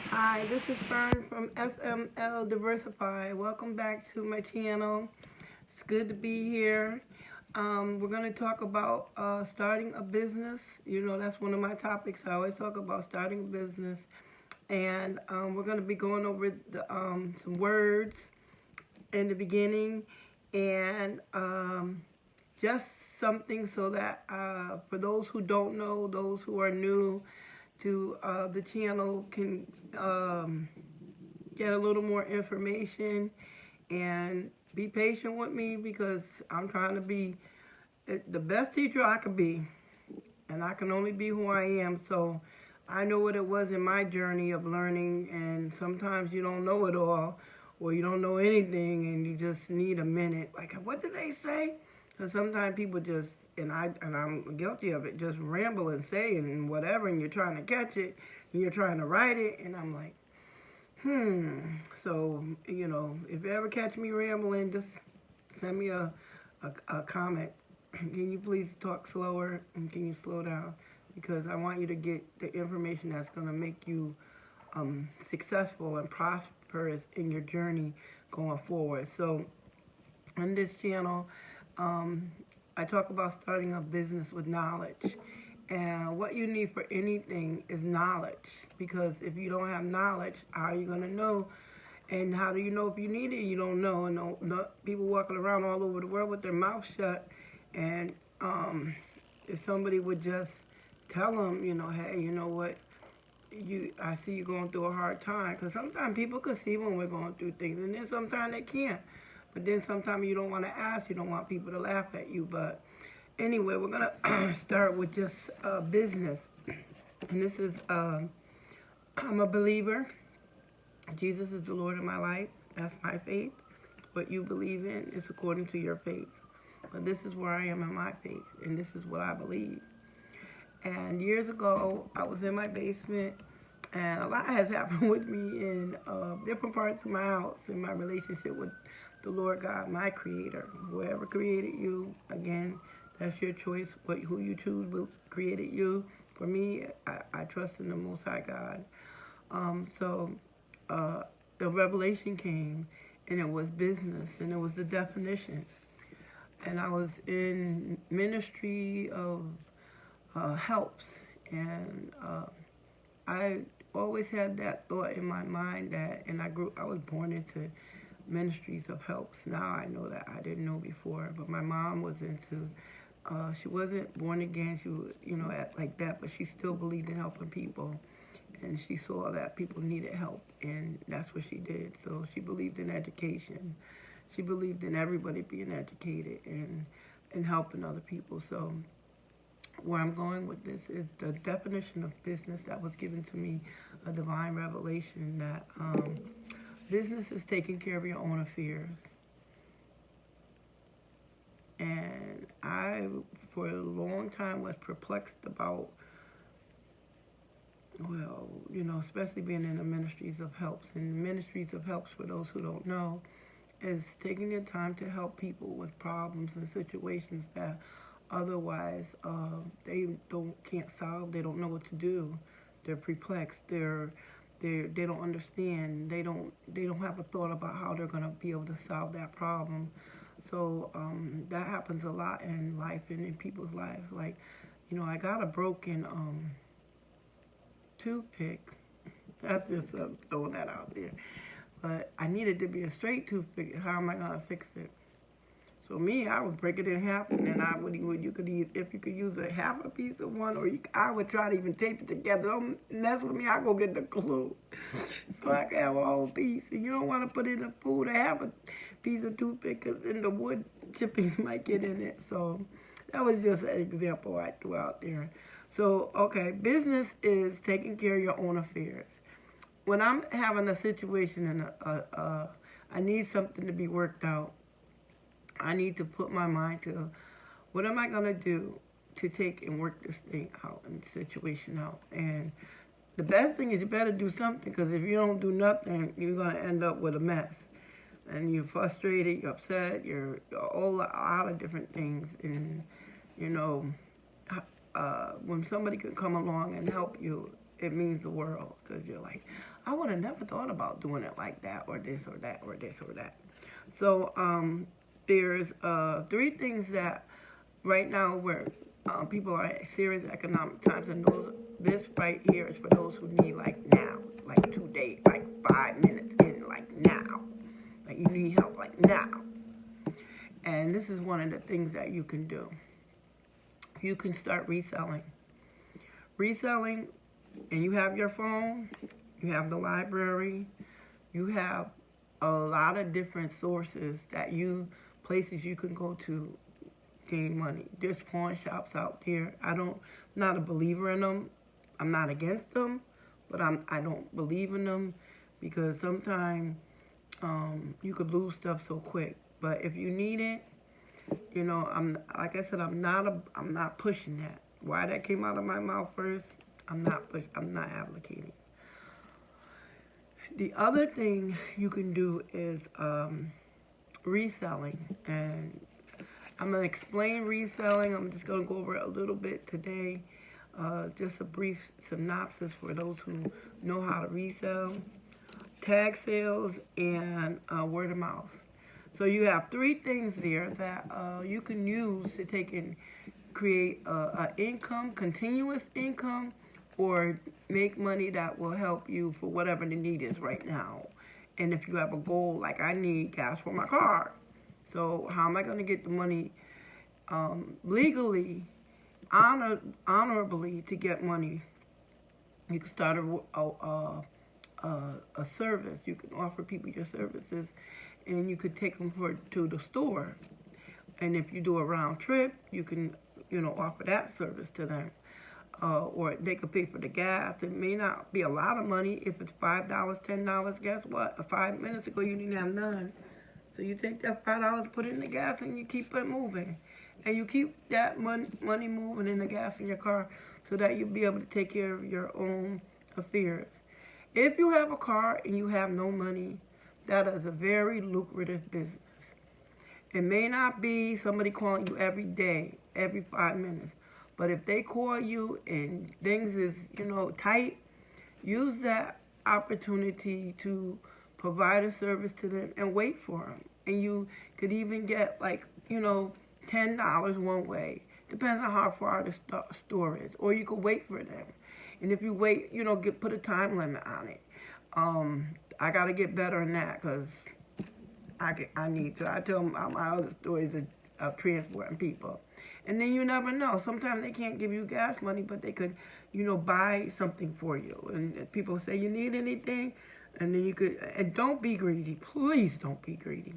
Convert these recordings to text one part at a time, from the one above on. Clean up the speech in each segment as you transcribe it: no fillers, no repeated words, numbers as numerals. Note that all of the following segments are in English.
Hi, this is Fern from FML Diversify. Welcome back to my channel. It's good to be here. We're going to talk about starting a business. You know, that's one of my topics. I always talk about starting a business. And we're going to be going over some words in the beginning and just something so that for those who don't know, those who are new to the channel can get a little more information and be patient with me because I'm trying to be the best teacher I can be, and I can only be who I am. So I know what it was in my journey of learning, and sometimes you don't know it all or you don't know anything and you just need a minute. Like, what did they say? Because sometimes people just, and I'm guilty of it, just ramble and say and whatever, and you're trying to catch it, and you're trying to write it, and I'm like, So, you know, if you ever catch me rambling, just send me a comment. Can you please talk slower and can you slow down? Because I want you to get the information that's going to make you successful and prosperous in your journey going forward. So, on this channel, I talk about starting a business with knowledge. And what you need for anything is knowledge. Because if you don't have knowledge, how are you going to know? And how do you know if you need it? You don't know. And no, people walking around all over the world with their mouth shut. And if somebody would just tell them, you know, hey, you know what? I see you going through a hard time. Because sometimes people can see when we're going through things. And then sometimes they can't. But then sometimes you don't want to ask. You don't want people to laugh at you. But anyway, we're going to start with just business. And this is, I'm a believer. Jesus is the Lord of my life. That's my faith. What you believe in is according to your faith. But this is where I am in my faith. And this is what I believe. And years ago, I was in my basement. And a lot has happened with me in different parts of my house, in my relationship with the Lord God, my creator. Whoever created you, again, that's your choice. Who you choose created you. For me, I trust in the Most High God. The revelation came, and it was business, and it was the definition. And I was in ministry of helps, and I always had that thought in my mind that, and I was born into ministries of helps. Now I know that I didn't know before, but my mom was into, she wasn't born again, she was, you know, like that, but she still believed in helping people. And she saw that people needed help, and that's what she did. So she believed in education. She believed in everybody being educated and helping other people. So where I'm going with this is the definition of business that was given to me, a divine revelation that business is taking care of your own affairs. And I, for a long time, was perplexed about, well, you know, especially being in the ministries of helps. And ministries of helps, for those who don't know, is taking your time to help people with problems and situations that otherwise they can't solve. They don't know what to do. They're perplexed. They don't understand. They don't have a thought about how they're going to be able to solve that problem. So that happens a lot in life and in people's lives. Like, you know, I got a broken toothpick. That's just throwing that out there. But I needed to be a straight toothpick. How am I gonna fix it? So me, I would break it in half, and then I would you could if you could use a half a piece of one, or I would try to even tape it together. Don't mess with me. I go get the glue, so I can have a whole piece. And you don't want to put in the food or have a piece of toothpick, because then the wood chippings might get in it. So that was just an example I threw out there. So okay, business is taking care of your own affairs. When I'm having a situation and I need something to be worked out, I need to put my mind to what am I going to do to take and work this thing out and situation out. And the best thing is you better do something, because if you don't do nothing, you're going to end up with a mess. And you're frustrated, you're upset, you're all a lot of different things. And, you know, when somebody can come along and help you, it means the world, because you're like, I would have never thought about doing it like that, or this or that or this or that. So there's three things that right now where people are at serious economic times, and this right here is for those who need like now, like today, like 5 minutes in, like now, like you need help like now. And this is one of the things that you can do. You can start reselling. Reselling, and you have your phone, you have the library, you have a lot of different sources places you can go to gain money. There's pawn shops out there. I'm not a believer in them. I'm not against them, but I don't believe in them because sometimes you could lose stuff so quick. But if you need it, like I said, I'm not pushing that. Why that came out of my mouth first, I'm not advocating. The other thing you can do is reselling, and I'm going to explain reselling. I'm just going to go over it a little bit today. Just a brief synopsis for those who know how to resell. Tag sales and word of mouth. So you have three things there that you can use to take and create an income, continuous income, or make money that will help you for whatever the need is right now. And if you have a goal, like I need gas for my car. So how am I going to get the money legally, honorably to get money? You can start a service. You can offer people your services, and you could take them to the store. And if you do a round trip, you can, offer that service to them. Or they could pay for the gas. It may not be a lot of money. If it's $5, $10, guess what? 5 minutes ago, you didn't have none. So you take that $5, put it in the gas, and you keep it moving. And you keep that money moving in the gas in your car so that you'll be able to take care of your own affairs. If you have a car and you have no money, that is a very lucrative business. It may not be somebody calling you every day, every 5 minutes. But if they call you and things is, tight, use that opportunity to provide a service to them and wait for them. And you could even get $10 one way. Depends on how far the store is. Or you could wait for them. And if you wait, put a time limit on it. I got to get better than that because I need to. I tell them my other stories of transporting people. And then you never know. Sometimes they can't give you gas money, but they could, buy something for you. And people say, you need anything? And then you could, and don't be greedy. Please don't be greedy.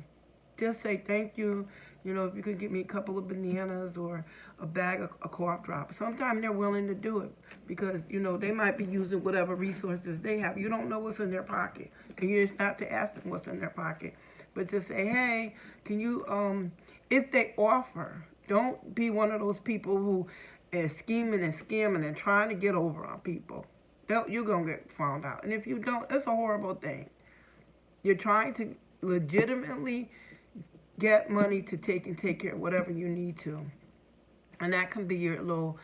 Just say thank you. If you could give me a couple of bananas or a bag of cough drops. Sometimes they're willing to do it because, they might be using whatever resources they have. You don't know what's in their pocket. And you just have to ask them what's in their pocket. But just say, hey, can you, if they offer, don't be one of those people who is scheming and scamming and trying to get over on people. You're going to get found out. And if you don't, it's a horrible thing. You're trying to legitimately get money to take care of whatever you need to. And that can be your little,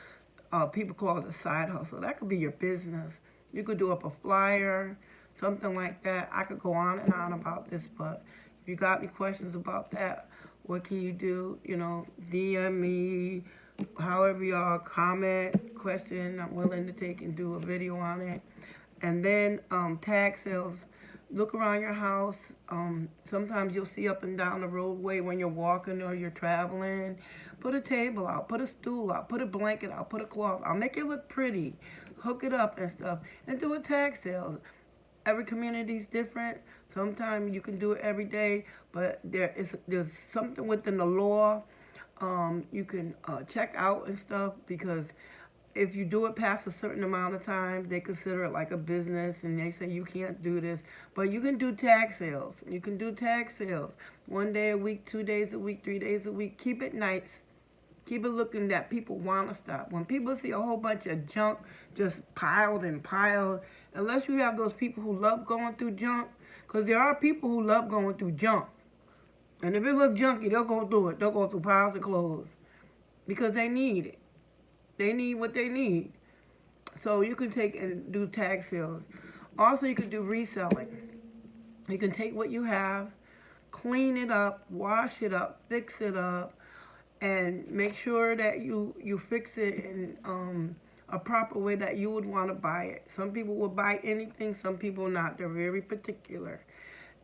people call it a side hustle. That could be your business. You could do up a flyer, something like that. I could go on and on about this, but if you got any questions about that, what can you do? DM me, however y'all comment, question. I'm willing to take and do a video on it. And then tag sales. Look around your house. Sometimes you'll see up and down the roadway when you're walking or you're traveling. Put a table out, put a stool out, put a blanket out, put a cloth out. Make it look pretty. Hook it up and stuff. And do a tag sale. Every community is different. Sometimes you can do it every day, but there's something within the law you can check out and stuff, because if you do it past a certain amount of time, they consider it like a business, and they say you can't do this. But you can do tag sales. You can do tag sales 1 day a week, 2 days a week, 3 days a week. Keep it nice. Keep it looking that people want to stop. When people see a whole bunch of junk just piled and piled, unless you have those people who love going through junk, because there are people who love going through junk. And if it look junky, they'll go through it. They'll go through piles of clothes because they need it. They need what they need. So you can take and do tag sales. Also, you can do reselling. You can take what you have, clean it up, wash it up, fix it up, and make sure that you fix it in a proper way that you would want to buy it. Some people will buy anything, some people not. They're very particular.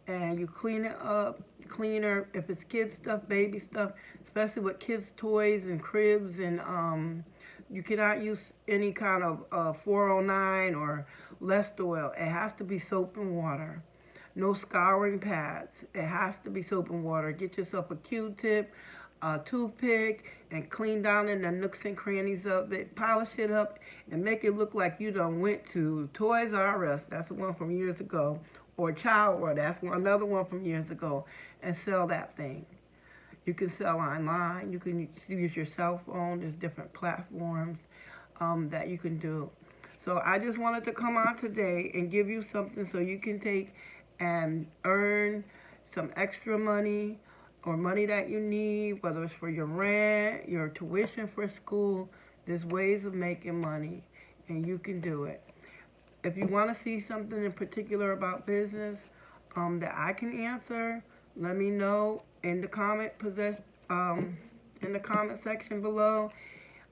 And you clean it up, cleaner if it's kids stuff, baby stuff, especially with kids toys and cribs, and you cannot use any kind of 409 or Lest oil. It has to be soap and water. No scouring pads. It has to be soap and water. Get yourself a Q-tip, a toothpick, and clean down in the nooks and crannies of it. Polish it up and make it look like you done went to Toys R Us. That's the one from years ago. Or Child World. That's another one from years ago. And sell that thing. You can sell online. You can use your cell phone. There's different platforms that you can do. So I just wanted to come on today and give you something so you can take and earn some extra money or money that you need, whether it's for your rent, your tuition for school. There's ways of making money, and you can do it. If you want to see something in particular about business that I can answer, let me know in the comment section below,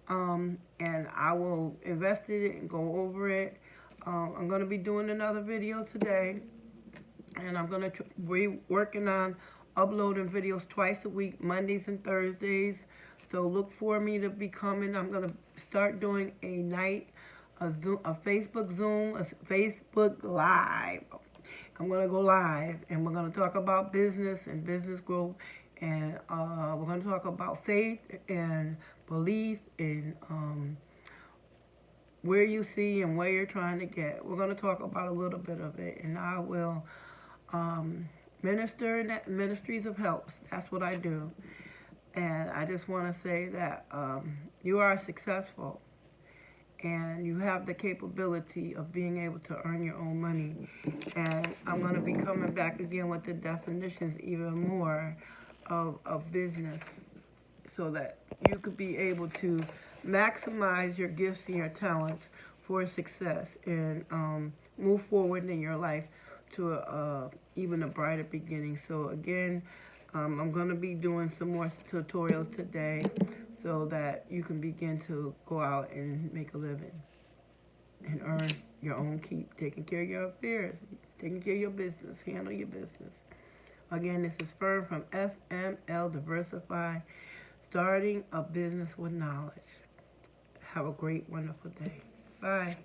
and I will investigate it and go over it. I'm going to be doing another video today, and I'm going to be working on uploading videos twice a week, Mondays and Thursdays. So look for me to be coming. I'm going to start doing a Facebook Zoom, a Facebook Live. I'm going to go live, and we're going to talk about business and business growth, and we're going to talk about faith and belief and where you see and where you're trying to get. We're going to talk about a little bit of it, and I will minister in ministries of helps. That's what I do. And I just want to say that you are successful, and you have the capability of being able to earn your own money. And I'm going to be coming back again with the definitions even more of business, so that you could be able to maximize your gifts and your talents for success, and move forward in your life to even a brighter beginning. So again, I'm going to be doing some more tutorials today so that you can begin to go out and make a living and earn your own keep, taking care of your affairs, taking care of your business, handle your business. Again, this is Fern from FML Diversify, starting a business with knowledge. Have a great, wonderful day. Bye.